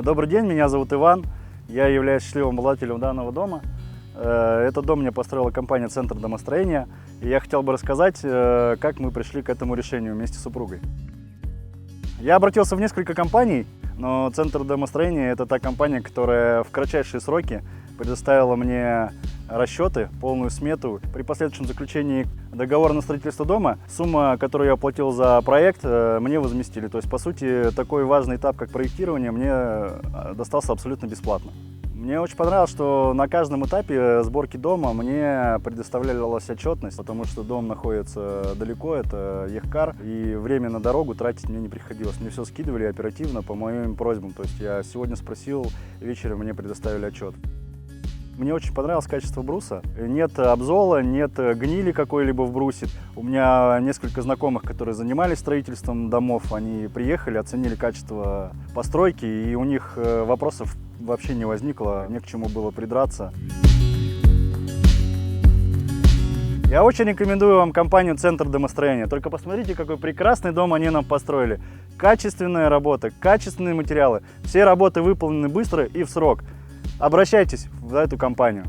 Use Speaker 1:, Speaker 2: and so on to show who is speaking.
Speaker 1: Добрый день, меня зовут Иван. Я являюсь счастливым обладателем данного дома. Этот дом мне построила компания «Центр домостроения». И я хотел бы рассказать, как мы пришли к этому решению вместе с супругой. Я обратился в несколько компаний, но «Центр домостроения» – это та компания, которая в кратчайшие сроки предоставила мне расчеты, полную смету. При последующем заключении договора на строительство дома сумма, которую я оплатил за проект, мне возместили. То есть, по сути, такой важный этап, как проектирование, мне достался абсолютно бесплатно. Мне очень понравилось, что на каждом этапе сборки дома мне предоставлялась отчетность, потому что дом находится далеко, это Ехкар, и время на дорогу тратить мне не приходилось. Мне все скидывали оперативно по моим просьбам. То есть я сегодня спросил, вечером мне предоставили отчет. Мне очень понравилось качество бруса. Нет обзола, нет гнили какой-либо в брусе. У меня несколько знакомых, которые занимались строительством домов, они приехали, оценили качество постройки, и у них вопросов вообще не возникло, не к чему было придраться. Я очень рекомендую вам компанию «Центр домостроения». Только посмотрите, какой прекрасный дом они нам построили. Качественная работа, качественные материалы. Все работы выполнены быстро и в срок. Обращайтесь в эту компанию.